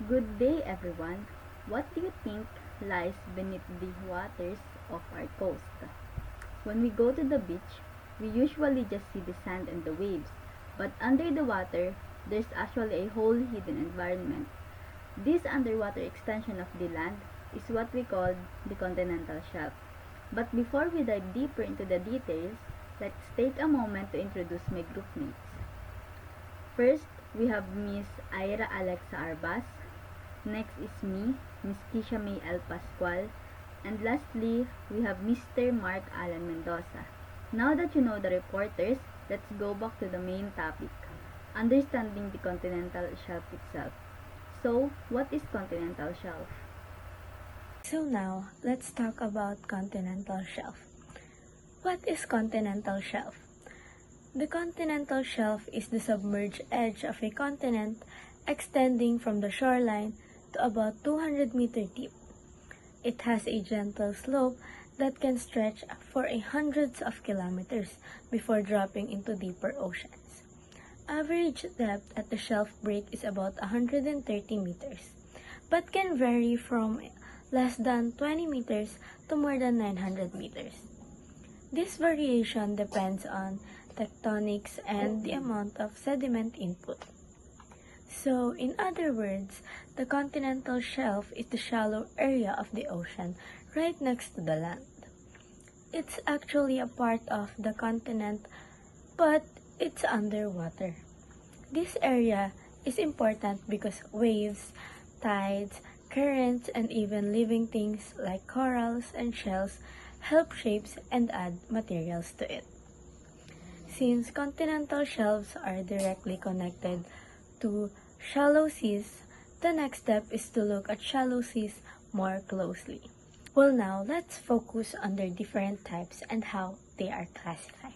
Good day, everyone. What do you think lies beneath the waters of our coast? When we go to the beach, we usually just see the sand and the waves, but under the water, there's actually a whole hidden environment. This underwater extension of the land is what we call the continental shelf. But before we dive deeper into the details, let's take a moment to introduce my groupmates. First, we have Miss Ira Alexa Arbas. Next is me, Miss Kisha May L. Pascual. And lastly, we have Mr. Mark Alan Mendoza. Now that you know the reporters, let's go back to the main topic, understanding the continental shelf itself. So, what is continental shelf? So now, let's talk about continental shelf. What is continental shelf? The continental shelf is the submerged edge of a continent extending from the shoreline to about 200 meters deep. It has a gentle slope that can stretch for hundreds of kilometers before dropping into deeper oceans. Average depth at the shelf break is about 130 meters, but can vary from less than 20 meters to more than 900 meters. This variation depends on tectonics and the amount of sediment input. So, in other words, the continental shelf is the shallow area of the ocean right next to the land. It's actually a part of the continent, but it's underwater. This area is important because waves, tides, currents, and even living things like corals and shells help shapes and add materials to it. Since continental shelves are directly connected to shallow seas, the next step is to look at shallow seas more closely. Well, now let's focus on their different types and how they are classified.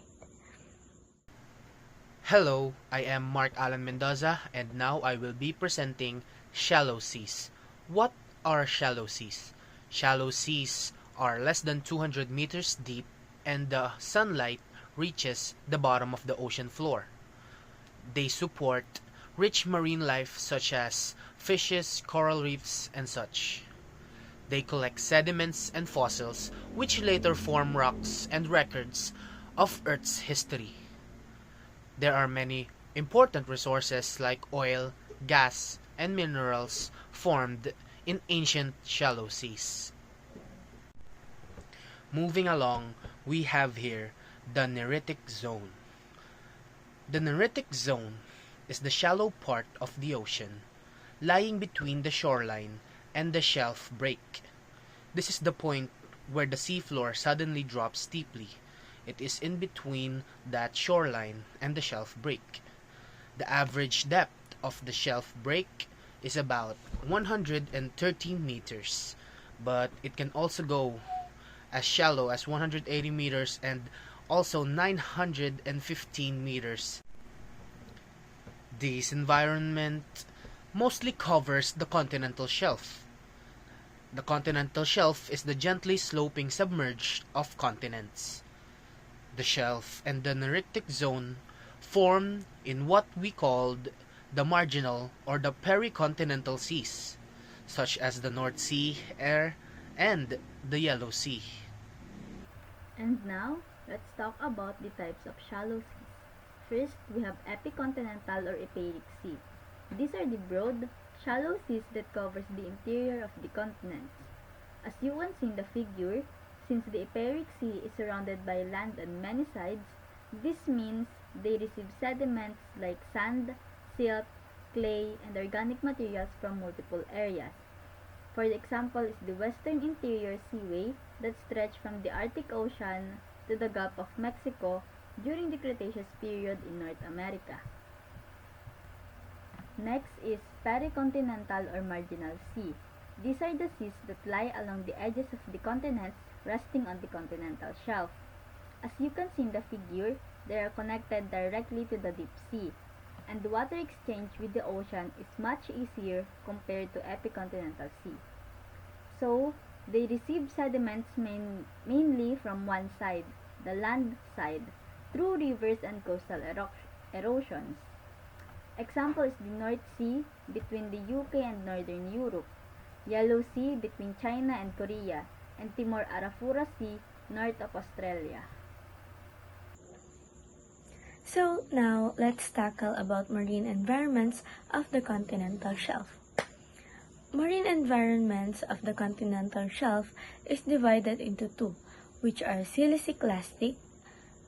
Hello, I am Mark Alan Mendoza and now I will be presenting shallow seas. What are shallow seas? Shallow seas are less than 200 meters deep and the sunlight reaches the bottom of the ocean floor. They support rich marine life such as fishes, coral reefs, and such. They collect sediments and fossils which later form rocks and records of Earth's history. There are many important resources like oil, gas, and minerals formed in ancient shallow seas. Moving along, we have here the Neritic Zone. The Neritic Zone is the shallow part of the ocean, lying between the shoreline and the shelf break. This is the point where the seafloor suddenly drops steeply. It is in between that shoreline and the shelf break. The average depth of the shelf break is about 113 meters, but it can also go as shallow as 180 meters and also 915 meters. This environment mostly covers the continental shelf. The continental shelf is the gently sloping submerged of continents. The shelf and the Neritic Zone form in what we called the marginal or the pericontinental seas, such as the North Sea, Air, and the Yellow Sea. And now, let's talk about the types of shallow seas. First, we have epicontinental or epeic sea. These are the broad, shallow seas that covers the interior of the continents. As you can see in the figure, since the epeic sea is surrounded by land on many sides, this means they receive sediments like sand, silt, clay, and organic materials from multiple areas. For example is the Western Interior Seaway that stretched from the Arctic Ocean to the Gulf of Mexico during the Cretaceous period in North America. Next is pericontinental or marginal sea. These are the seas that lie along the edges of the continents resting on the continental shelf. As you can see in the figure, they are connected directly to the deep sea, and the water exchange with the ocean is much easier compared to epicontinental sea. So, they receive sediments mainly from one side, the land side, through rivers and coastal erosions. Example is the North Sea, between the UK and Northern Europe, Yellow Sea between China and Korea, and Timor-Arafura Sea north of Australia. So now let's tackle about marine environments of the continental shelf. Marine environments of the continental shelf is divided into two, which are siliciclastic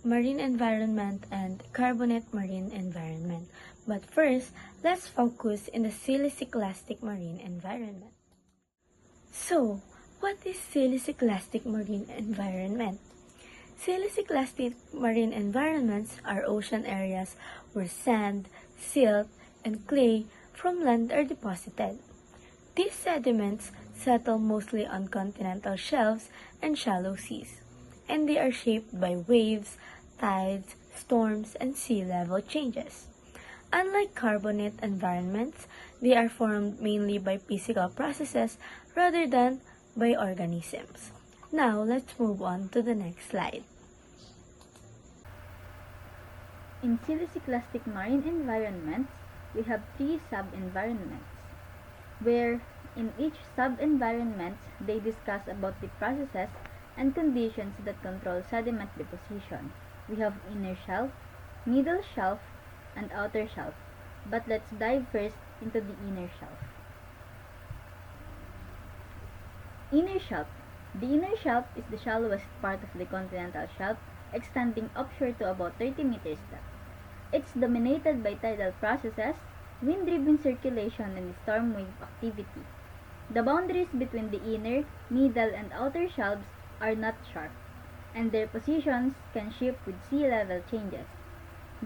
marine environment and carbonate marine environment. But first, let's focus in the siliciclastic marine environment. So, what is siliciclastic marine environment? Siliciclastic marine environments are ocean areas where sand, silt, and clay from land are deposited. These sediments settle mostly on continental shelves and shallow seas, and they are shaped by waves, tides, storms, and sea level changes. Unlike carbonate environments, they are formed mainly by physical processes rather than by organisms. Now, let's move on to the next slide. In siliciclastic marine environments, we have three sub-environments, where in each sub-environment they discuss about the processes and conditions that control sediment deposition. We have inner shelf, middle shelf, and outer shelf. But let's dive first into the inner shelf. Inner shelf. The inner shelf is the shallowest part of the continental shelf, extending offshore to about 30 meters depth. It's dominated by tidal processes, wind-driven circulation, and storm wave activity. The boundaries between the inner, middle, and outer shelves are not sharp, and their positions can shift with sea level changes.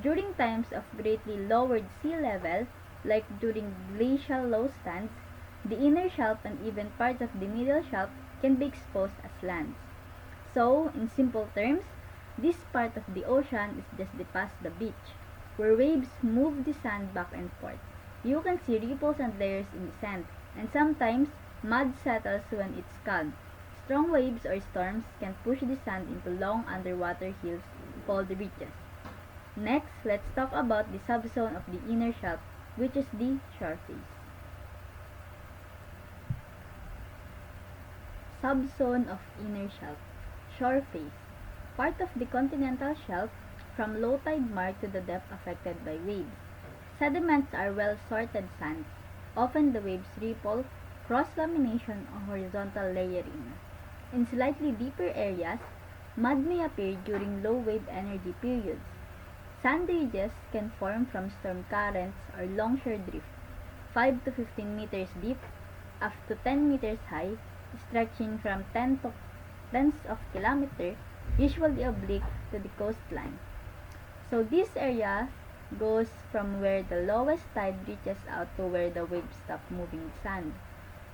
During times of greatly lowered sea level, like during glacial low stands, the inner shelf and even parts of the middle shelf can be exposed as lands. So, in simple terms, this part of the ocean is just past the beach, where waves move the sand back and forth. You can see ripples and layers in the sand, and sometimes mud settles when it's calm. Strong waves or storms can push the sand into long underwater hills called ridges. Next, let's talk about the subzone of the inner shelf, which is the shore face. Subzone of inner shelf, shore face, part of the continental shelf from low tide mark to the depth affected by waves. Sediments are well-sorted sands. Often the waves ripple, cross-lamination, or horizontal layering. In slightly deeper areas, mud may appear during low wave energy periods. Sand ridges can form from storm currents or longshore drift, 5 to 15 meters deep, up to 10 meters high, stretching from tens of kilometers, usually oblique to the coastline. So this area goes from where the lowest tide reaches out to where the waves stop moving the sand.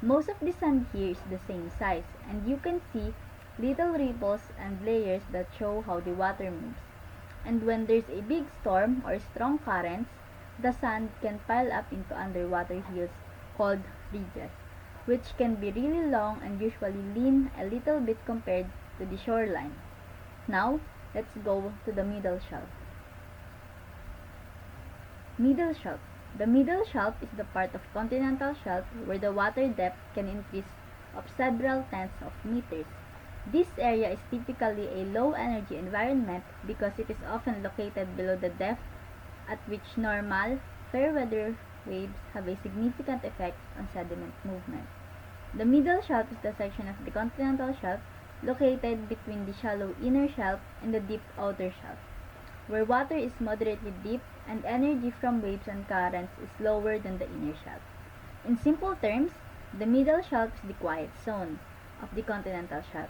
Most of the sand here is the same size, and you can see little ripples and layers that show how the water moves. And when there's a big storm or strong currents, the sand can pile up into underwater hills called ridges, which can be really long and usually lean a little bit compared to the shoreline. Now, let's go to the middle shelf. Middle shelf. The middle shelf is the part of continental shelf where the water depth can increase of several tenths of meters. This area is typically a low-energy environment because it is often located below the depth at which normal, fair-weather waves have a significant effect on sediment movement. The middle shelf is the section of the continental shelf located between the shallow inner shelf and the deep outer shelf, where water is moderately deep and energy from waves and currents is lower than the inner shelf. In simple terms, the middle shelf is the quiet zone of the continental shelf,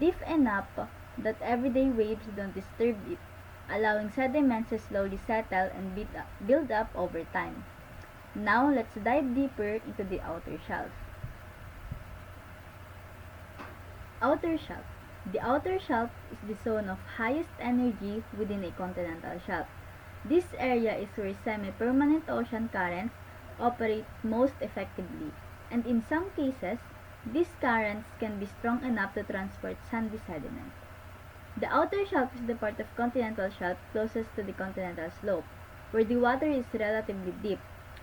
deep enough that everyday waves don't disturb it, allowing sediments to slowly settle and build up over time. Now, let's dive deeper into the outer shelf. Outer shelf. The outer shelf is the zone of highest energy within a continental shelf. This area is where semi-permanent ocean currents operate most effectively, and in some cases, these currents can be strong enough to transport sandy sediment. The outer shelf is the part of continental shelf closest to the continental slope, where the water is relatively deep,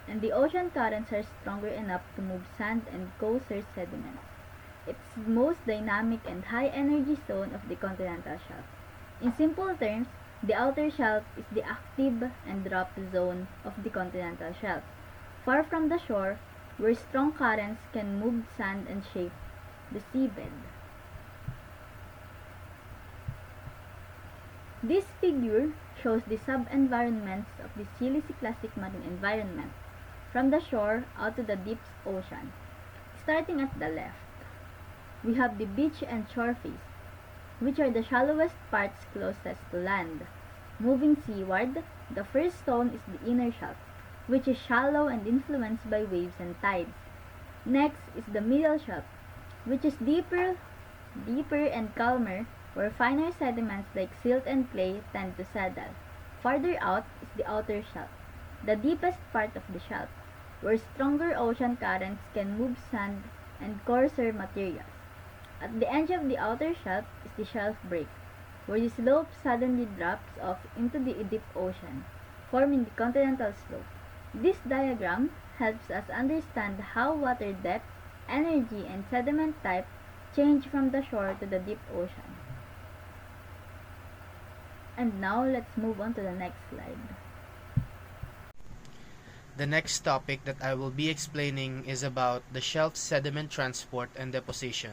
and the ocean currents are stronger enough to move sand and coarser sediments. It's the most dynamic and high-energy zone of the continental shelf. In simple terms, the outer shelf is the active and drop zone of the continental shelf, far from the shore, where strong currents can move sand and shape the seabed. This figure shows the sub-environments of the Silicic marine environment, from the shore out to the deep ocean. Starting at the left, we have the beach and shore face, which are the shallowest parts closest to land. Moving seaward, the first zone is the inner shelf, which is shallow and influenced by waves and tides. Next is the middle shelf, which is deeper and calmer, where finer sediments like silt and clay tend to settle. Farther out is the outer shelf, the deepest part of the shelf, where stronger ocean currents can move sand and coarser materials. At the edge of the outer shelf is the shelf break, where the slope suddenly drops off into the deep ocean, forming the continental slope. This diagram helps us understand how water depth, energy, and sediment type change from the shore to the deep ocean. And now let's move on to the next slide. The next topic that I will be explaining is about the shelf sediment transport and deposition.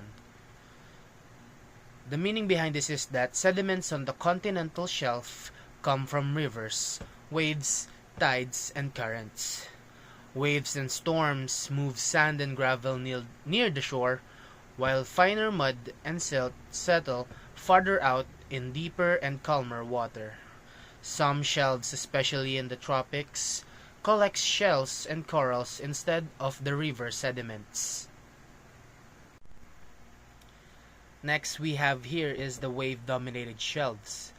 The meaning behind this is that sediments on the continental shelf come from rivers, waves, tides, and currents. Waves and storms move sand and gravel near the shore, while finer mud and silt settle farther out in deeper and calmer water. Some shelves, especially in the tropics, collect shells and corals instead of the river sediments. Next we have here is the wave-dominated shelves.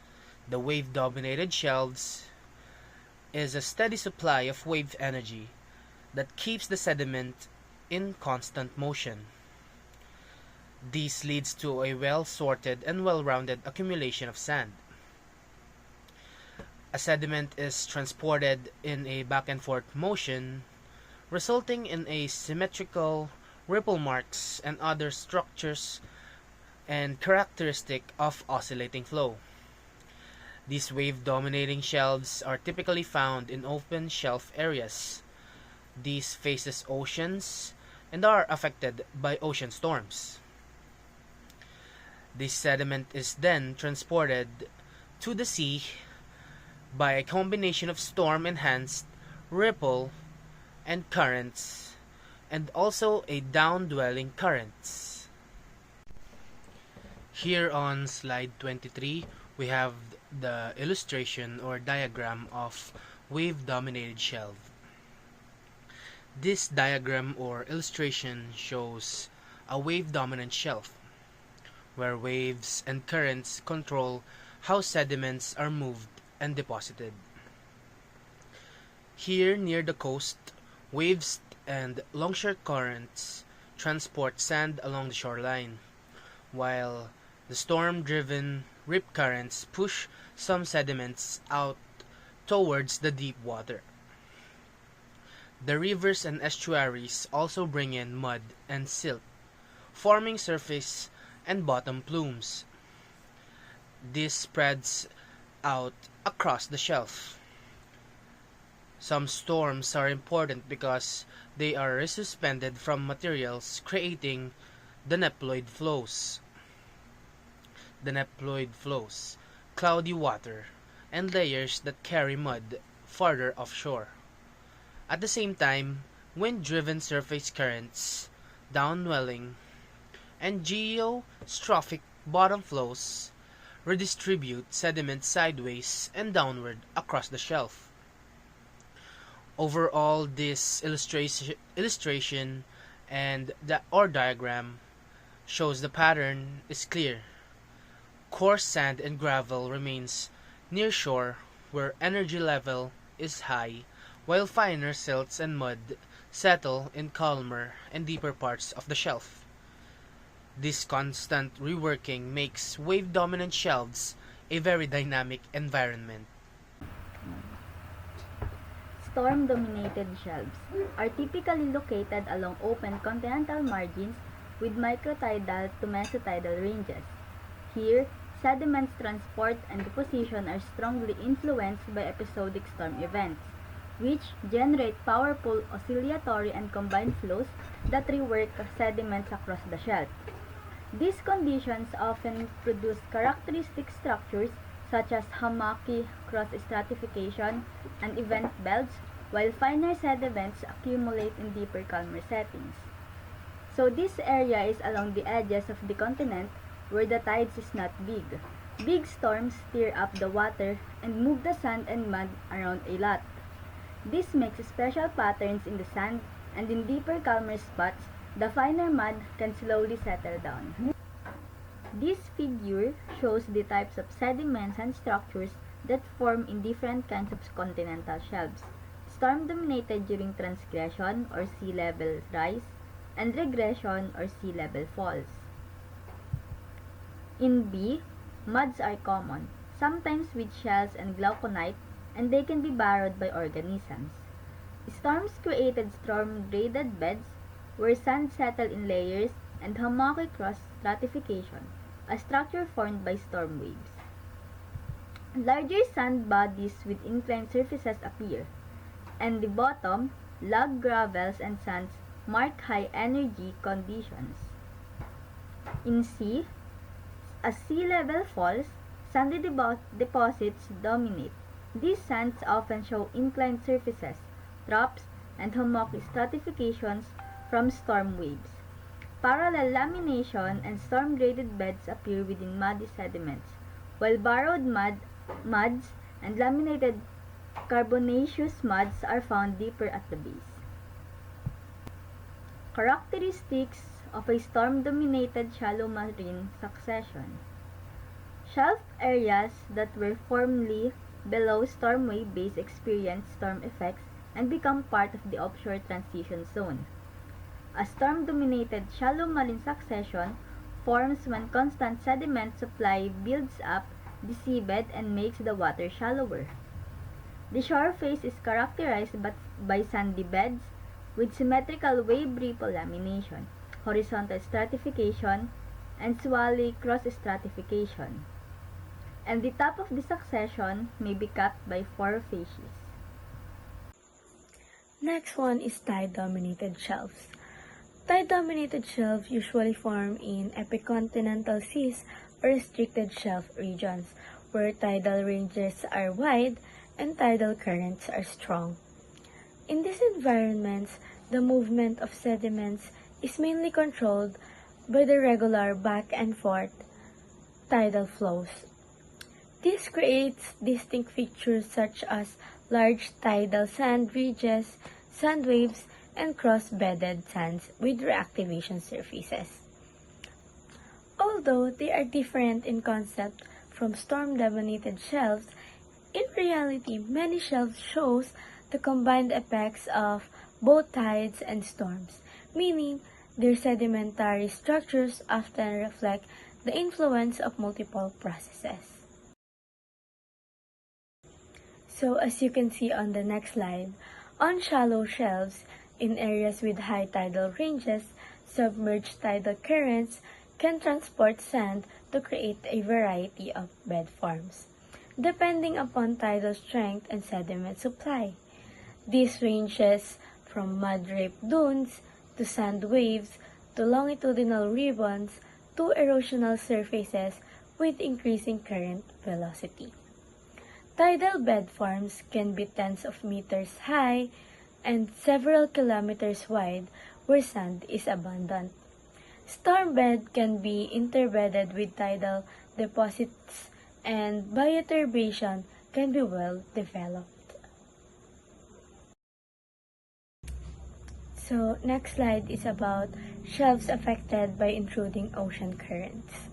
The wave-dominated shelves is a steady supply of wave energy that keeps the sediment in constant motion. This leads to a well-sorted and well-rounded accumulation of sand. A sediment is transported in a back-and-forth motion, resulting in a symmetrical ripple marks and other structures and characteristic of oscillating flow. These wave-dominating shelves are typically found in open shelf areas. These faces oceans and are affected by ocean storms. This sediment is then transported to the sea by a combination of storm-enhanced ripple and currents, and also a down-dwelling currents. Here on slide 23, we have the illustration or diagram of wave-dominated shelf. This diagram or illustration shows a wave-dominant shelf, where waves and currents control how sediments are moved and deposited. Here near the coast, waves and longshore currents transport sand along the shoreline, while the storm-driven rip currents push some sediments out towards the deep water. The rivers and estuaries also bring in mud and silt, forming surface and bottom plumes. This spreads out across the shelf. Some storms are important because they are resuspended from materials, creating the Nephloid flows. The Nephloid flows, cloudy water, and layers that carry mud farther offshore. At the same time, wind-driven surface currents, downwelling, and geostrophic bottom flows redistribute sediment sideways and downward across the shelf. Overall, this illustration and diagram shows the pattern is clear. Coarse sand and gravel remains near shore where energy level is high, while finer silts and mud settle in calmer and deeper parts of the shelf. This constant reworking makes wave-dominant shelves a very dynamic environment. storm-dominated shelves are typically located along open continental margins with microtidal to mesotidal ranges. Here, sediments transport and deposition are strongly influenced by episodic storm events, which generate powerful oscillatory and combined flows that rework sediments across the shelf. These conditions often produce characteristic structures such as hammocky cross-stratification and event belts, while finer sediments accumulate in deeper, calmer settings. So this area is along the edges of the continent where the tides is not big. Big storms stir up the water and move the sand and mud around a lot. This makes special patterns in the sand, and in deeper, calmer spots, the finer mud can slowly settle down. This figure shows the types of sediments and structures that form in different kinds of continental shelves. Storm-dominated during transgression or sea level rise, and regression or sea level falls. In B, muds are common, sometimes with shells and glauconite, and they can be burrowed by organisms. Storms created storm-graded beds where sand settled in layers and hammocky cross-stratification, a structure formed by storm waves. Larger sand bodies with inclined surfaces appear, and the bottom, log gravels and sands mark high energy conditions. In C, as sea level falls, sandy deposits dominate. These sands often show inclined surfaces, troughs, and hammocky stratifications from storm waves. Parallel lamination and storm-graded beds appear within muddy sediments, while burrowed muds and laminated carbonaceous muds are found deeper at the base. Characteristics of a storm-dominated shallow marine succession. Shelf areas that were formerly below storm wave base experience storm effects and become part of the offshore transition zone. A storm-dominated shallow marine succession forms when constant sediment supply builds up the seabed and makes the water shallower. The shore face is characterized by sandy beds with symmetrical wave ripple lamination, horizontal stratification, and swally cross-stratification. And the top of the succession may be capped by four facies. Next one is tide-dominated shelves. Tide-dominated shelves usually form in epicontinental seas or restricted shelf regions where tidal ranges are wide and tidal currents are strong. In these environments, the movement of sediments is mainly controlled by the regular back and forth tidal flows. This creates distinct features such as large tidal sand ridges, sand waves, and cross-bedded sands with reactivation surfaces. Although they are different in concept from storm-dominated shelves, in reality, many shelves shows the combined effects of both tides and storms, meaning their sedimentary structures often reflect the influence of multiple processes. So as you can see on the next slide, on shallow shelves, in areas with high tidal ranges, submerged tidal currents can transport sand to create a variety of bed forms, depending upon tidal strength and sediment supply. This ranges from mud-raped dunes to sand waves to longitudinal ribbons to erosional surfaces with increasing current velocity. Tidal bed forms can be tens of meters high and several kilometers wide where sand is abundant. Storm bed can be interbedded with tidal deposits and bioturbation can be well developed. So next slide is about shelves affected by intruding ocean currents.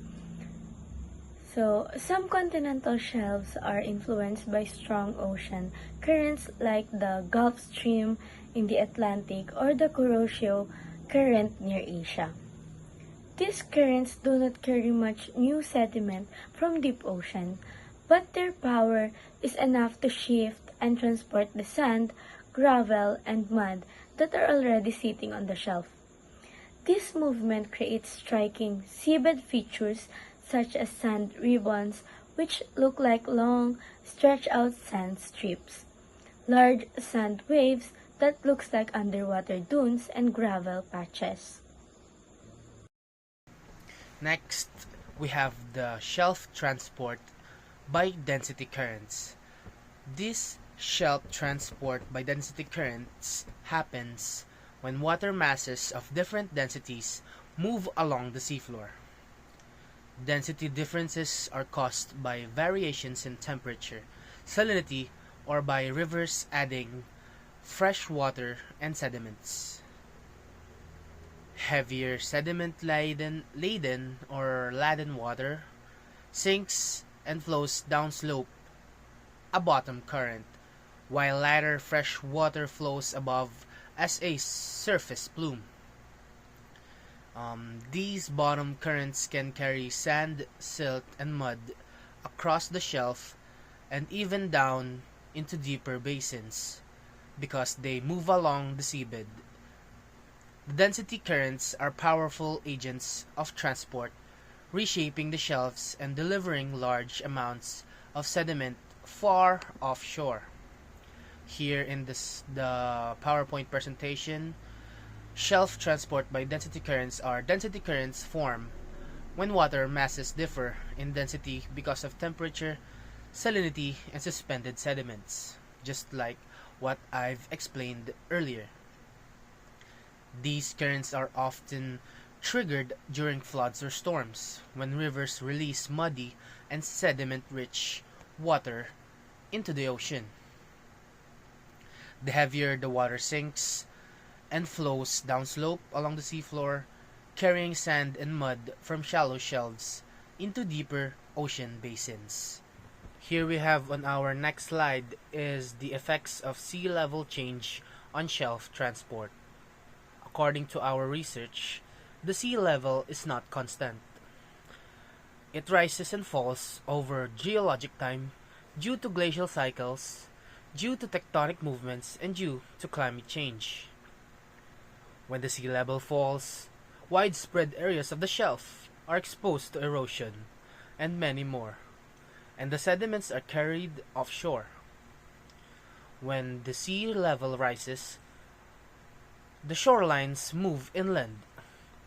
So some continental shelves are influenced by strong ocean currents like the Gulf Stream in the Atlantic or the Kuroshio current near Asia. These currents do not carry much new sediment from deep ocean, but their power is enough to shift and transport the sand gravel, and mud that are already sitting on the shelf. This movement creates striking seabed features such as sand ribbons, which look like long, stretched-out sand strips, large sand waves that looks like underwater dunes, and gravel patches. Next, we have the shelf transport by density currents. This shelf transport by density currents happens when water masses of different densities move along the seafloor. Density differences are caused by variations in temperature, salinity, or by rivers adding fresh water and sediments. Heavier sediment-laden or laden water sinks and flows downslope, a bottom current, while lighter fresh water flows above as a surface plume. These bottom currents can carry sand, silt, and mud across the shelf and even down into deeper basins because they move along the seabed. The density currents are powerful agents of transport, reshaping the shelves and delivering large amounts of sediment far offshore. Here in the PowerPoint presentation, shelf transport by density currents are density currents form when water masses differ in density because of temperature, salinity, and suspended sediments, just like what I've explained earlier. These currents are often triggered during floods or storms, when rivers release muddy and sediment-rich water into the ocean. The heavier the water sinks and flows downslope along the seafloor, carrying sand and mud from shallow shelves into deeper ocean basins. Here we have on our next slide is the effects of sea level change on shelf transport. According to our research, the sea level is not constant. It rises and falls over geologic time due to glacial cycles, due to tectonic movements, and due to climate change. When the sea level falls, widespread areas of the shelf are exposed to erosion, and many more, and the sediments are carried offshore. When the sea level rises, the shorelines move inland,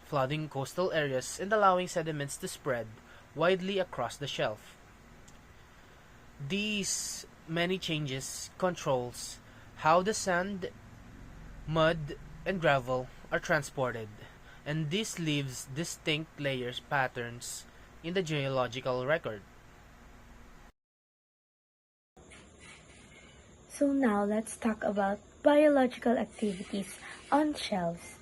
flooding coastal areas and allowing sediments to spread widely across the shelf. These many changes controls how the sand, mud, and gravel are transported, and this leaves distinct layers patterns in the geological record. So now let's talk about biological activities on shelves.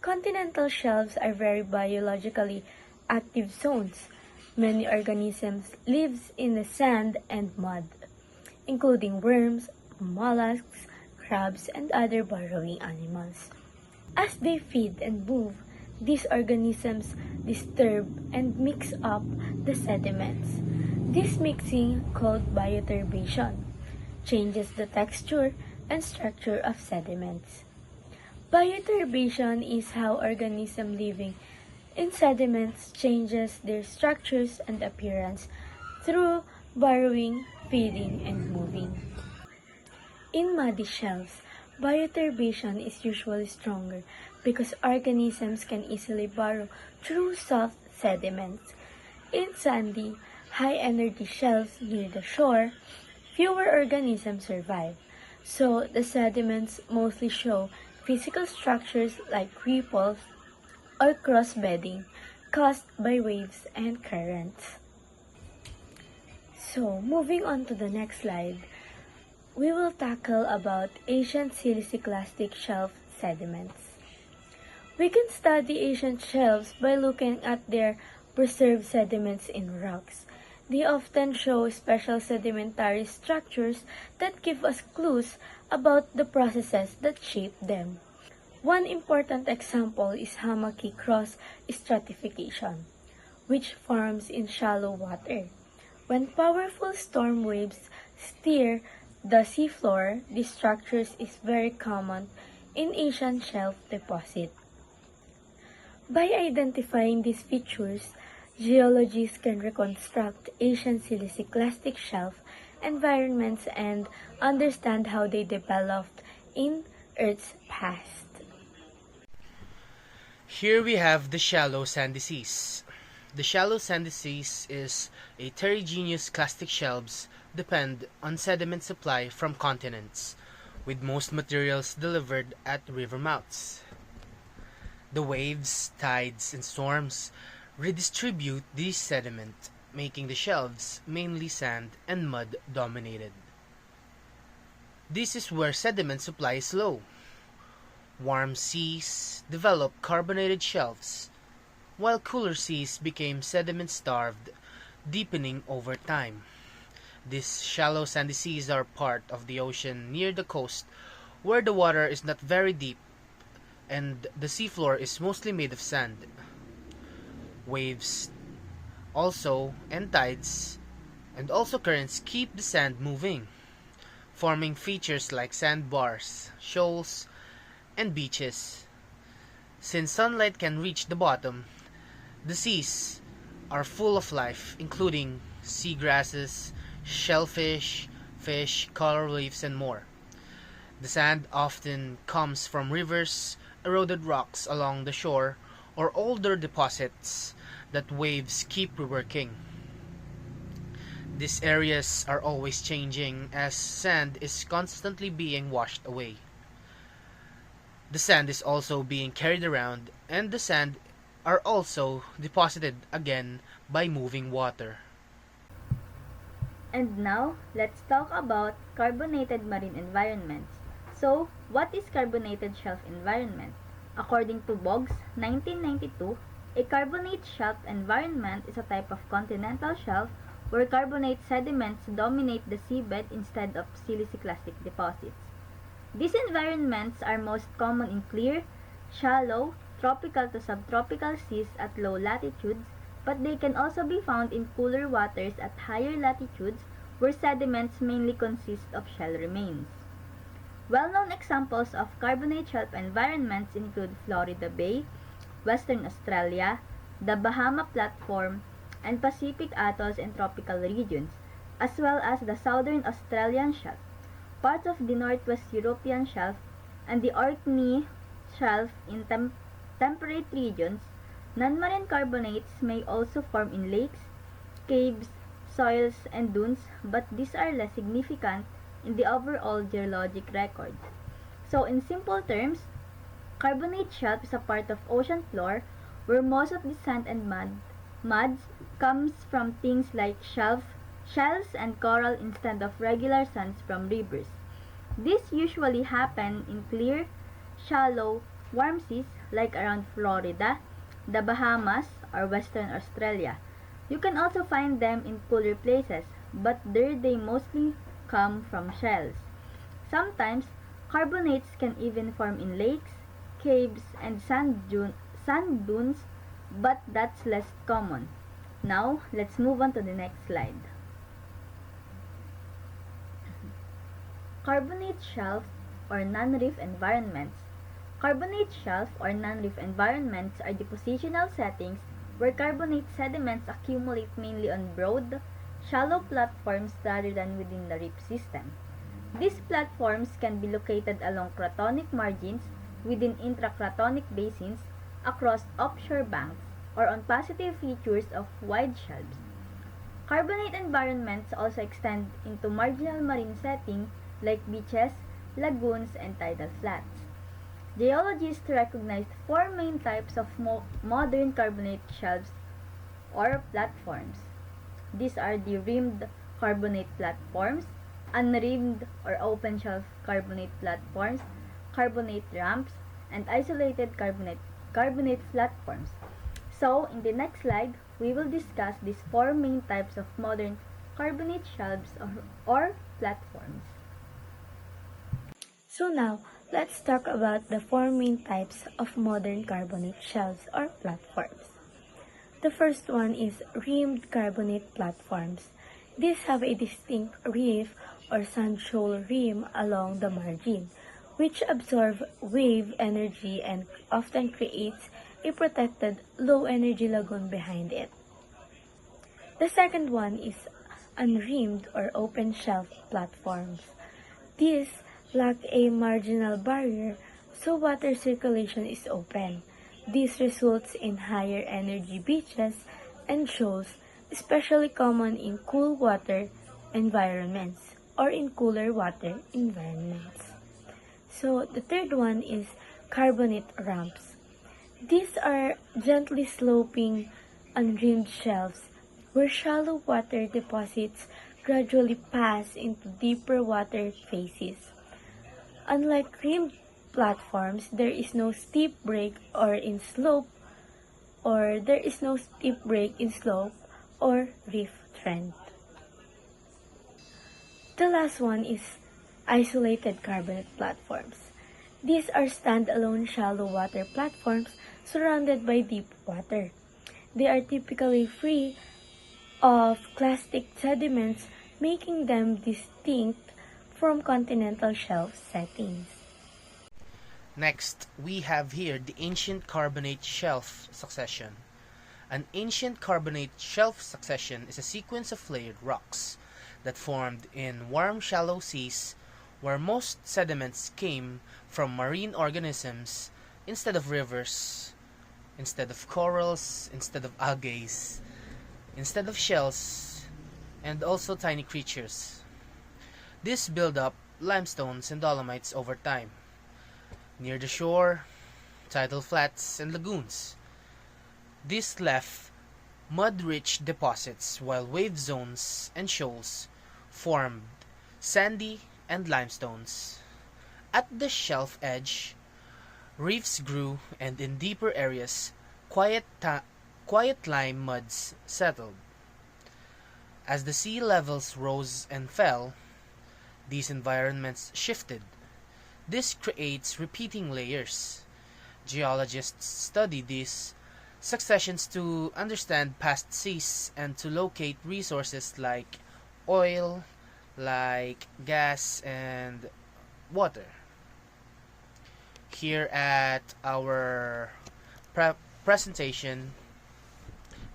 Continental shelves are very biologically active zones. Many organisms live in the sand and mud, including worms, mollusks, crabs, and other burrowing animals. As they feed and move, these organisms disturb and mix up the sediments. This mixing, called bioturbation, changes the texture and structure of sediments. Bioturbation is how organisms living in sediments changes their structures and appearance through burrowing, feeding, and moving. In muddy shelves, bioturbation is usually stronger because organisms can easily burrow through soft sediments. In sandy, high-energy shelves near the shore, fewer organisms survive, so the sediments mostly show physical structures like ripples or cross-bedding caused by waves and currents. So, moving on to the next slide, we will tackle about ancient siliciclastic shelf sediments. We can study ancient shelves by looking at their preserved sediments in rocks. They often show special sedimentary structures that give us clues about the processes that shape them. One important example is Hamaki cross stratification, which forms in shallow water. When powerful storm waves stir the seafloor, these structures is very common in Asian shelf deposit. By identifying these features, geologists can reconstruct Asian siliciclastic shelf environments and understand how they developed in Earth's past. Here we have the shallow sandy seas. The shallow sandy seas is a heterogeneous clastic shelves depend on sediment supply from continents, with most materials delivered at river mouths. The waves, tides, and storms redistribute these sediment, making the shelves mainly sand and mud dominated. This is where sediment supply is low. Warm seas develop carbonated shelves, while cooler seas became sediment-starved, deepening over time. These shallow sandy seas are part of the ocean near the coast, where the water is not very deep and the seafloor is mostly made of sand. Waves also and tides and also currents keep the sand moving, forming features like sandbars, shoals, and beaches. Since sunlight can reach the bottom, the seas are full of life, including seagrasses, shellfish, fish, coral reefs, and more. The sand often comes from rivers, eroded rocks along the shore, or older deposits that waves keep reworking. These areas are always changing as sand is constantly being washed away. The sand is also being carried around, and the sand are also deposited again by moving water. And now, let's talk about carbonated marine environments. So, what is carbonated shelf environment? According to Boggs, 1992, a carbonate shelf environment is a type of continental shelf where carbonate sediments dominate the seabed instead of siliciclastic deposits. These environments are most common in clear, shallow, tropical to subtropical seas at low latitudes, but they can also be found in cooler waters at higher latitudes where sediments mainly consist of shell remains. Well-known examples of carbonate shelf environments include Florida Bay, Western Australia, the Bahama Platform, and Pacific atolls and tropical regions, as well as the Southern Australian Shelf, parts of the Northwest European Shelf, and the Orkney Shelf in temperate regions. Non-marine carbonates may also form in lakes, caves, soils, and dunes, but these are less significant in the overall geologic record. So in simple terms, carbonate shelf is a part of ocean floor where most of the sand and muds comes from things like shells and coral instead of regular sands from rivers. This usually happen in clear, shallow, warm seas like around Florida, the Bahamas, or Western Australia. You can also find them in cooler places, but there they mostly come from shells. Sometimes, carbonates can even form in lakes, caves, and sand dunes, but that's less common. Now, let's move on to the next slide. Carbonate shelf or non-reef environments. Carbonate shelf or non-reef environments are depositional settings where carbonate sediments accumulate mainly on broad, shallow platforms rather than within the reef system. These platforms can be located along cratonic margins, within intracratonic basins, across offshore banks, or on positive features of wide shelves. Carbonate environments also extend into marginal marine settings like beaches, lagoons, and tidal flats. Geologists recognized four main types of modern carbonate shelves or platforms. These are the rimmed carbonate platforms, unrimmed or open shelf carbonate platforms, carbonate ramps, and isolated carbonate platforms. So, in the next slide, we will discuss these four main types of modern carbonate shelves or platforms. So now, let's talk about the four main types of modern carbonate shelves or platforms. The first one is rimmed carbonate platforms. These have a distinct reef or sand shoal rim along the margin, which absorb wave energy and often creates a protected low-energy lagoon behind it. The second one is unrimmed or open shelf platforms. These lack a marginal barrier, so water circulation is open. This results in higher energy beaches and shoals, especially common in cool water environments or in cooler water environments. So the third one is carbonate ramps. These are gently sloping unrimmed shelves where shallow water deposits gradually pass into deeper water phases. Unlike rimmed platforms, there is no steep break in slope or reef trend. The last one is isolated carbonate platforms. These are standalone shallow water platforms surrounded by deep water. They are typically free of clastic sediments, making them distinct from continental shelf settings. Next, we have here the ancient carbonate shelf succession. An ancient carbonate shelf succession is a sequence of layered rocks that formed in warm shallow seas where most sediments came from marine organisms instead of rivers, instead of corals, instead of algae, instead of shells, and also tiny creatures. This build up limestones and dolomites over time. Near the shore, tidal flats, and lagoons. This left mud-rich deposits while wave zones and shoals formed sandy and limestones. At the shelf edge, reefs grew and in deeper areas, quiet lime muds settled. As the sea levels rose and fell, these environments shifted. This creates repeating layers. Geologists study these successions to understand past seas and to locate resources like oil, like gas, and water. Here at our presentation,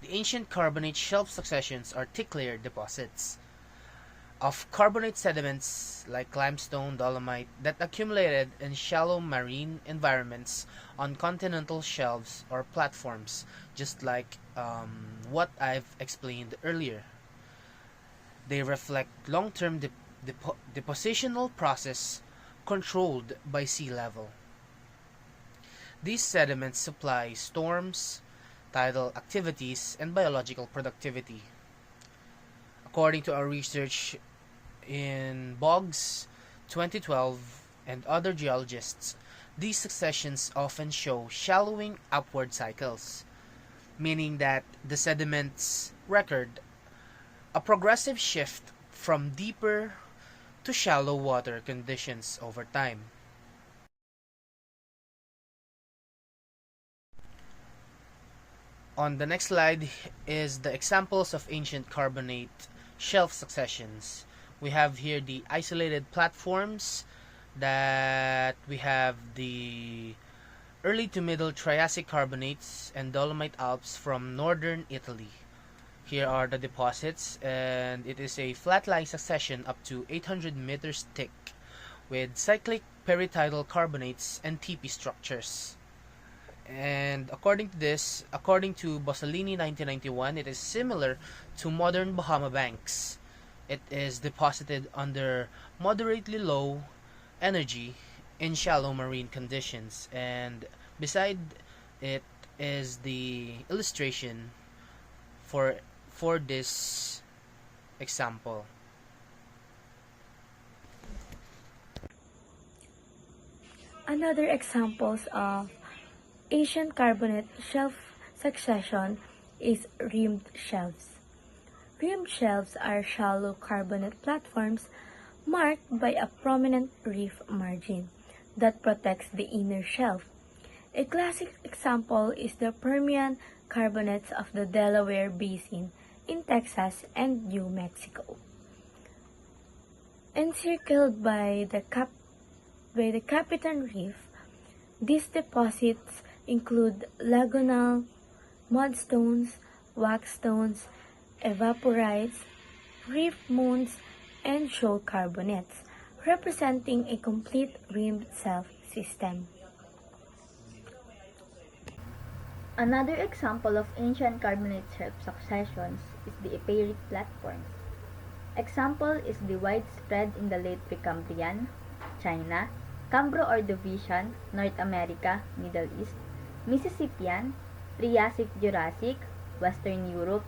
the ancient carbonate shelf successions are thick layered deposits of carbonate sediments like limestone, dolomite that accumulated in shallow marine environments on continental shelves or platforms, just like what I've explained earlier. They reflect long-term depositional process controlled by sea level. These sediments supply storms, tidal activities, and biological productivity. According to our research in Boggs 2012 and other geologists, these successions often show shallowing upward cycles, meaning that the sediments record a progressive shift from deeper to shallow water conditions over time. On the next slide is the examples of ancient carbonate shelf successions. We have here the isolated platforms that we have the early to middle Triassic carbonates and Dolomite Alps from northern Italy. Here are the deposits, and it is a flat-lying succession up to 800 meters thick with cyclic peritidal carbonates and teepee structures. And according to Bossellini 1991, it is similar to modern Bahama banks. It is deposited under moderately low energy in shallow marine conditions, and beside it is the illustration for this example. Another examples of ancient carbonate shelf succession is rimmed shelves. Rimmed shelves are shallow carbonate platforms marked by a prominent reef margin that protects the inner shelf. A classic example is the Permian carbonates of the Delaware Basin in Texas and New Mexico. Encircled by the Capitan Reef, these deposits include lagunal, mudstones, waxstones, evaporites, reef moons, and shoal carbonates, representing a complete rimmed shelf system. Another example of ancient carbonate shelf successions is the Epiric platforms. Example is the widespread in the late Precambrian, China, Cambro-Ordovician, North America, Middle East, Mississippian, Triassic-Jurassic, Western Europe,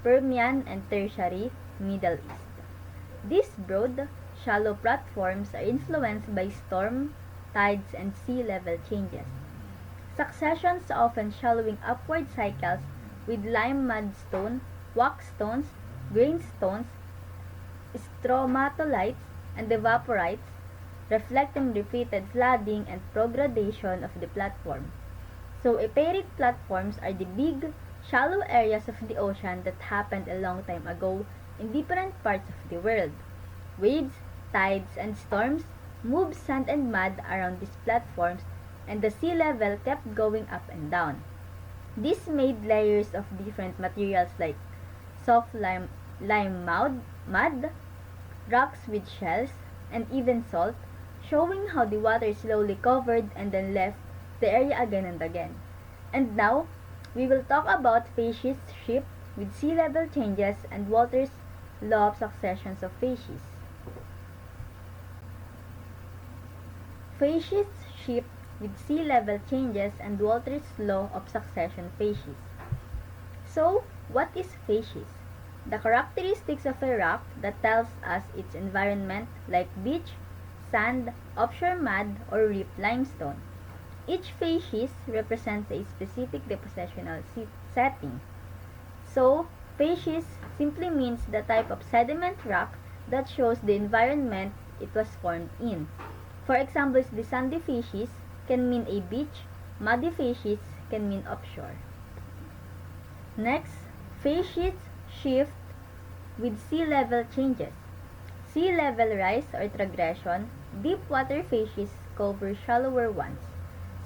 Permian and Tertiary, Middle East. These broad, shallow platforms are influenced by storm, tides, and sea level changes. Successions often shallowing upward cycles with lime mudstone, waxstones, grainstones, stromatolites, and evaporites, reflecting repeated flooding and progradation of the platform. So, epiric platforms are the big, shallow areas of the ocean that happened a long time ago in different parts of the world. Waves, tides, and storms moved sand and mud around these platforms, and the sea level kept going up and down. This made layers of different materials like soft mud, rocks with shells, and even salt, showing how the water slowly covered and then left the area again and again. And now, we will talk about facies shift with sea level changes and Walter's law of successions of facies. Facies shift with sea level changes and Walter's law of succession facies. So, what is facies? The characteristics of a rock that tells us its environment like beach, sand, offshore mud, or reef limestone. Each facies represents a specific depositional setting. So, facies simply means the type of sediment rock that shows the environment it was formed in. For example, the sandy facies can mean a beach, muddy facies can mean offshore. Next, facies shift with sea level changes. Sea level rise or progression, deep water facies cover shallower ones.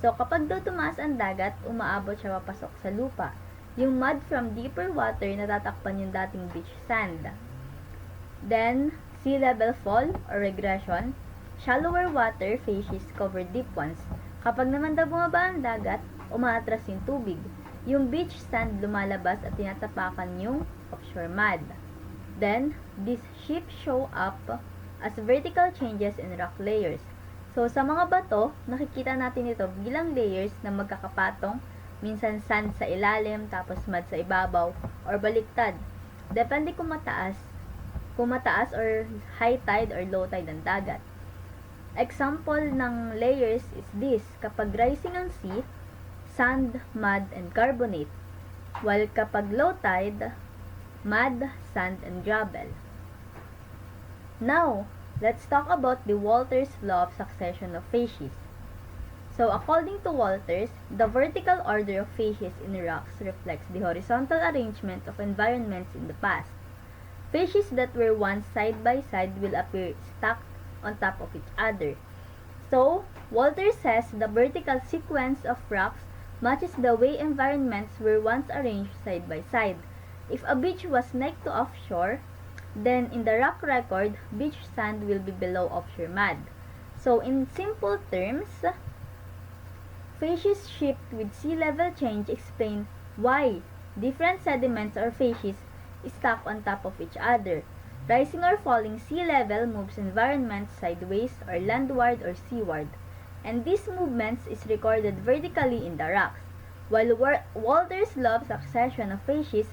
So kapag daw tumaas ang dagat, umaabot siya papasok sa lupa. Yung mud from deeper water, natatakpan yung dating beach sand. Then, sea level fall or regression, shallower water facies cover deep ones. Kapag naman daw bumaba ang dagat, umaatras yung tubig. Yung beach sand lumalabas at tinatapakan yung offshore mud. Then, these shifts show up as vertical changes in rock layers. So, sa mga bato, nakikita natin ito bilang layers na magkakapatong, minsan sand sa ilalim, tapos mud sa ibabaw, or baliktad. Depende kung mataas or high tide or low tide ang dagat. Example ng layers is this, kapag rising ang sea, sand, mud, and carbonate. While kapag low tide, mud, sand, and gravel. Now, let's talk about the Walters law of succession of facies. So, according to Walters, the vertical order of facies in rocks reflects the horizontal arrangement of environments in the past. Facies that were once side by side will appear stacked on top of each other. So, Walters says the vertical sequence of rocks matches the way environments were once arranged side by side. If a beach was next to offshore, then in the rock record, beach sand will be below offshore mud. So, in simple terms, facies shift with sea level change explain why different sediments or facies stack on top of each other. Rising or falling sea level moves environments sideways or landward or seaward, and these movements is recorded vertically in the rocks, while Walters' law of succession of facies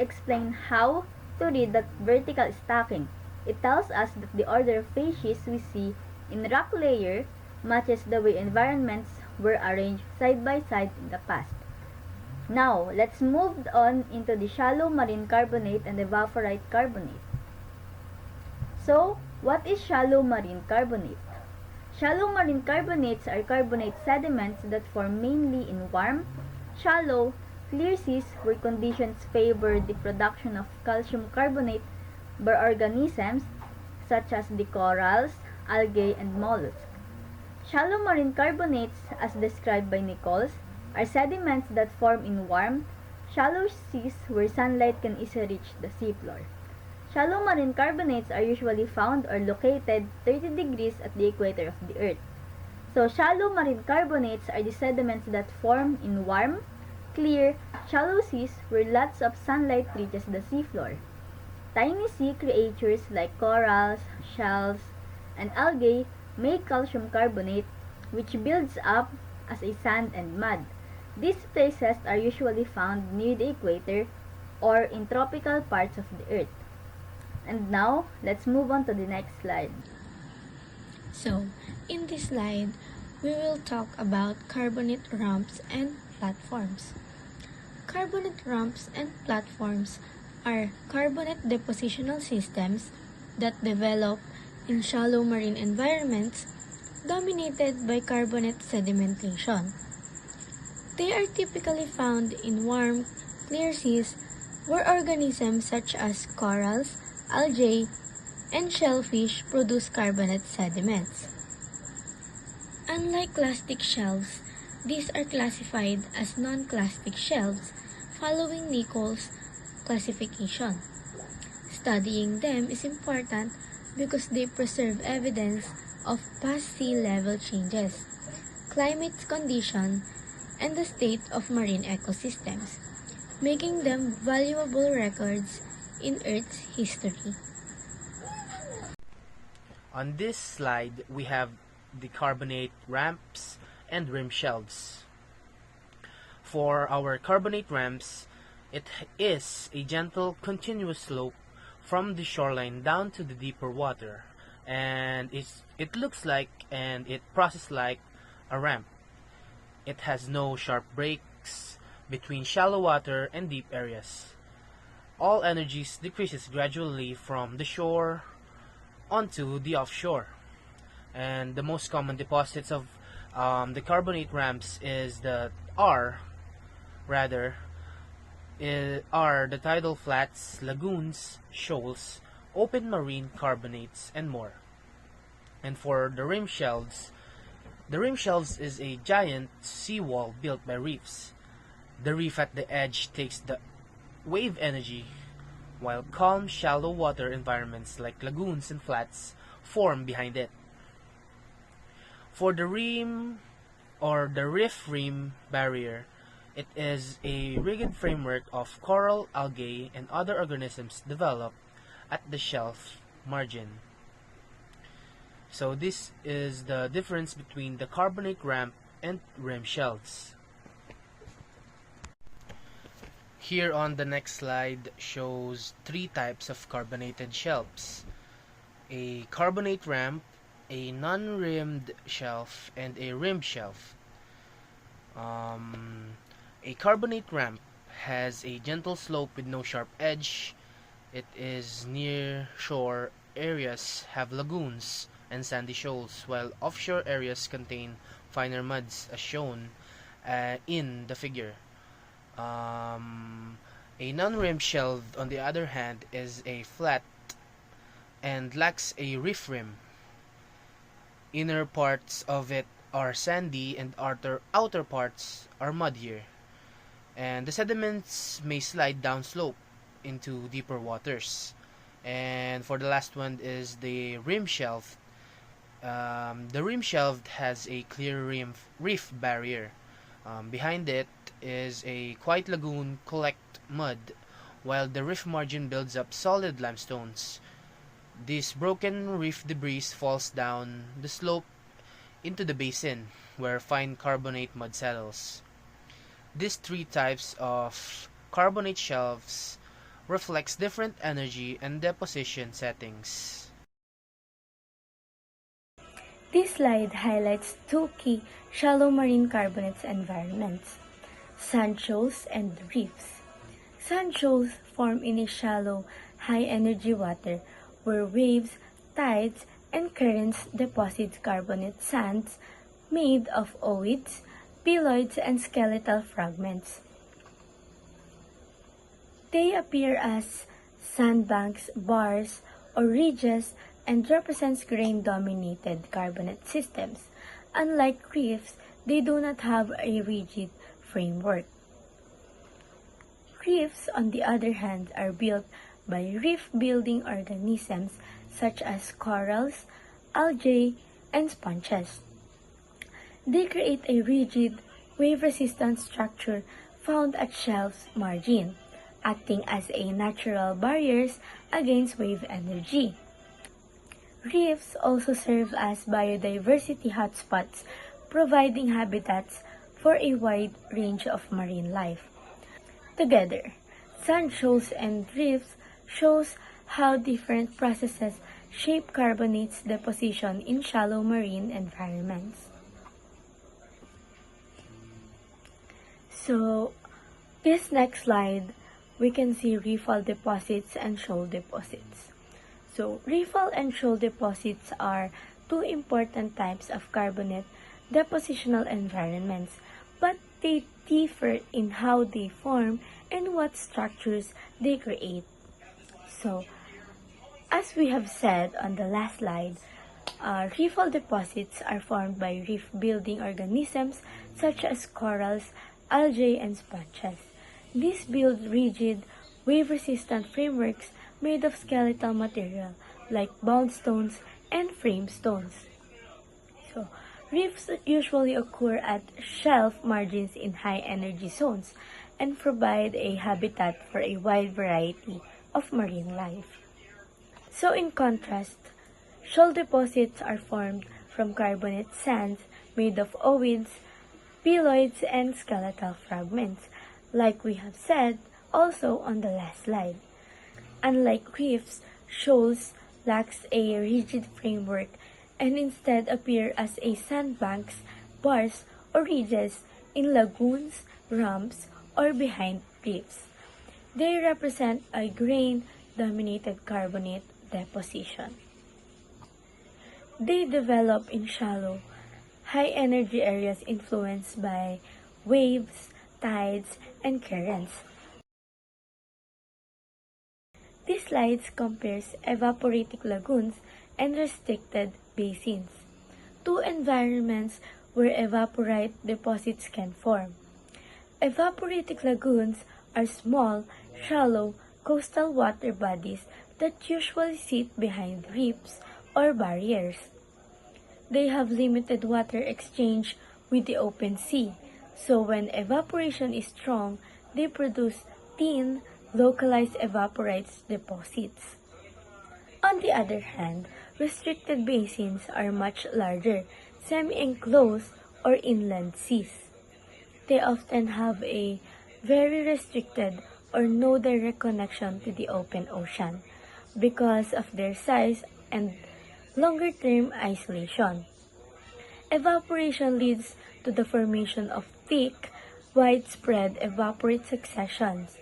explain how to read that vertical stacking. It tells us that the order of facies we see in rock layer matches the way environments were arranged side by side in the past. Now, let's move on into the shallow marine carbonate and evaporite carbonate. So, what is shallow marine carbonate? Shallow marine carbonates are carbonate sediments that form mainly in warm, shallow, clear seas where conditions favor the production of calcium carbonate by organisms such as the corals, algae, and mollusks. Shallow marine carbonates, as described by Nichols, are sediments that form in warm, shallow seas where sunlight can easily reach the seafloor. Shallow marine carbonates are usually found or located 30 degrees at the equator of the Earth. So, shallow marine carbonates are the sediments that form in warm, clear, shallow seas where lots of sunlight reaches the seafloor. Tiny sea creatures like corals, shells, and algae make calcium carbonate, which builds up as a sand and mud. These places are usually found near the equator or in tropical parts of the Earth. And now, let's move on to the next slide. So, in this slide, we will talk about carbonate ramps and platforms. Carbonate ramps and platforms are carbonate depositional systems that develop in shallow marine environments dominated by carbonate sedimentation. They are typically found in warm, clear seas where organisms such as corals, algae, and shellfish produce carbonate sediments. Unlike clastic shelves, these are classified as non-clastic shelves following Nichols' classification. Studying them is important because they preserve evidence of past sea level changes, climate condition, and the state of marine ecosystems, making them valuable records in Earth's history. On this slide, we have the carbonate ramps and rim shelves. For our carbonate ramps, it is a gentle, continuous slope from the shoreline down to the deeper water, and it looks like and it processes like a ramp. It has no sharp breaks between shallow water and deep areas. All energies decreases gradually from the shore onto the offshore. And the most common deposits of the carbonate ramps is the are the tidal flats, lagoons, shoals, open marine carbonates, and more. And for the rim shelves is a giant seawall built by reefs. The reef at the edge takes the wave energy, while calm, shallow water environments like lagoons and flats form behind it. For the rim or the reef rim barrier, it is a rigid framework of coral, algae, and other organisms developed at the shelf margin. So this is the difference between the carbonate ramp and rim shelves. Here on the next slide shows three types of carbonated shelves: a carbonate ramp, a non-rimmed shelf, and a rimmed shelf. A carbonate ramp has a gentle slope with no sharp edge. It is near shore areas have lagoons and sandy shoals, while offshore areas contain finer muds as shown in the figure. A non-rimmed shelf, on the other hand, is a flat and lacks a reef rim. Inner parts of it are sandy and outer parts are muddier, and the sediments may slide downslope into deeper waters. And for the last one is the rim shelf. The rim shelf has a clear reef barrier. Behind it is a quiet lagoon collect mud, while the reef margin builds up solid limestones. This broken reef debris falls down the slope into the basin, where fine carbonate mud settles. These three types of carbonate shelves reflects different energy and deposition settings. This slide highlights two key shallow marine carbonates environments: sand shoals and reefs. Sand shoals form in a shallow, high-energy water where waves, tides, and currents deposit carbonate sands made of ooids, pyeloids, and skeletal fragments. They appear as sandbanks, bars, or ridges and represents grain-dominated carbonate systems. Unlike reefs, they do not have a rigid framework. Reefs, on the other hand, are built by reef-building organisms such as corals, algae, and sponges. They create a rigid, wave-resistant structure found at shelf's margin, acting as a natural barriers against wave energy. Reefs also serve as biodiversity hotspots, providing habitats for a wide range of marine life. Together, sand shoals and reefs shows how different processes shape carbonates deposition in shallow marine environments. So, this next slide, we can see reefal deposits and shoal deposits. So, reefal and shoal deposits are two important types of carbonate depositional environments, but they differ in how they form and what structures they create. So, as we have said on the last slide, reefal deposits are formed by reef-building organisms such as corals, algae, and sponges. These build rigid, wave-resistant frameworks made of skeletal material like bound stones and frame stones. So, reefs usually occur at shelf margins in high-energy zones and provide a habitat for a wide variety of marine life. So in contrast, shoal deposits are formed from carbonate sands made of ooids, phyllioids, and skeletal fragments, like we have said also on the last slide. Unlike reefs, shoals lacks a rigid framework and instead appear as a sandbanks, bars, or ridges in lagoons, ramps, or behind reefs. They represent a grain-dominated carbonate deposition. They develop in shallow, high-energy areas influenced by waves, tides, and currents. This slide compares evaporatic lagoons and restricted basins, two environments where evaporite deposits can form. Evaporatic lagoons are small, shallow, coastal water bodies that usually sit behind reefs or barriers. They have limited water exchange with the open sea, so when evaporation is strong, they produce thin, localized evaporites deposits. On the other hand, restricted basins are much larger, semi-enclosed or inland seas. They often have a very restricted or no direct connection to the open ocean because of their size and longer-term isolation. Evaporation leads to the formation of thick, widespread evaporate successions.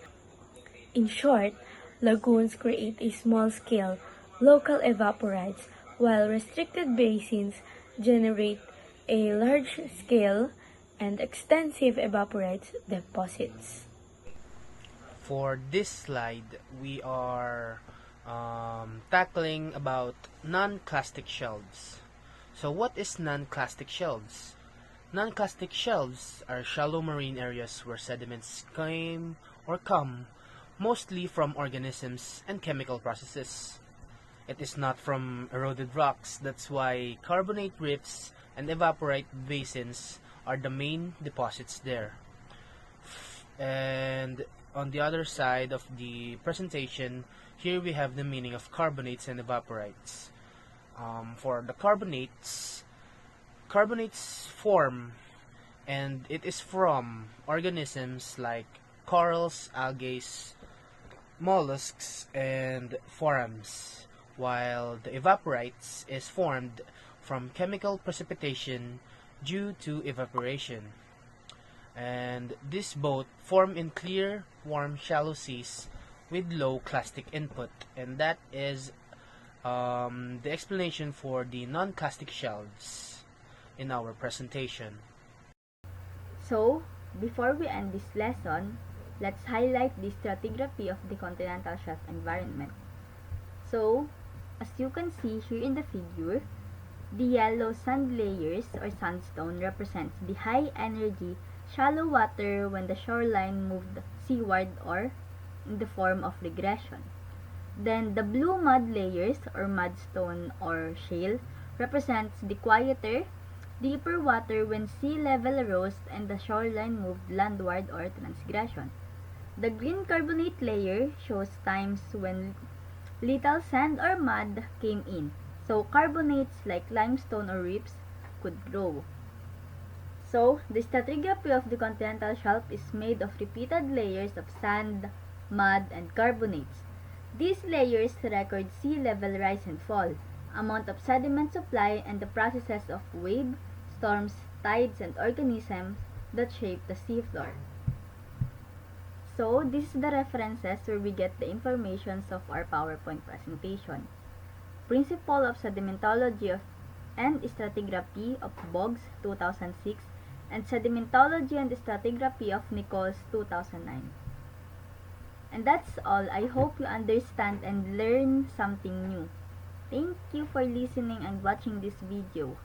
In short, lagoons create a small-scale local evaporites while restricted basins generate a large-scale and extensive evaporites deposits. For this slide, we are tackling about non-clastic shelves. So what is non-clastic shelves? Non-clastic shelves are shallow marine areas where sediments come mostly from organisms and chemical processes. It is not from eroded rocks, that's why carbonate reefs and evaporite basins are the main deposits there. And on the other side of the presentation, here we have the meaning of carbonates and evaporites. For the carbonates form and it is from organisms like corals, algae, mollusks, and forams, while the evaporites is formed from chemical precipitation due to evaporation. And these both form in clear, warm, shallow seas with low clastic input, and that is the explanation for the non-clastic shelves in our presentation. So, before we end this lesson, let's highlight the stratigraphy of the continental shelf environment. So, As you can see here in the figure, the yellow sand layers or sandstone represents the high energy shallow water when the shoreline moved seaward or in the form of regression. Then the blue mud layers or mudstone or shale represents the quieter, deeper water when sea level rose and the shoreline moved landward or transgression. The green carbonate layer shows times when little sand or mud came in, so carbonates like limestone or rips could grow. So, the stratigraphy of the continental shelf is made of repeated layers of sand, mud, and carbonates. These layers record sea level rise and fall, amount of sediment supply, and the processes of wave, storms, tides, and organisms that shape the seafloor. So, this is the references where we get the informations of our PowerPoint presentation. Principle of Sedimentology and Stratigraphy of Boggs, 2006, and Sedimentology and Stratigraphy of Nichols, 2009. And that's all. I hope you understand and learn something new. Thank you for listening and watching this video.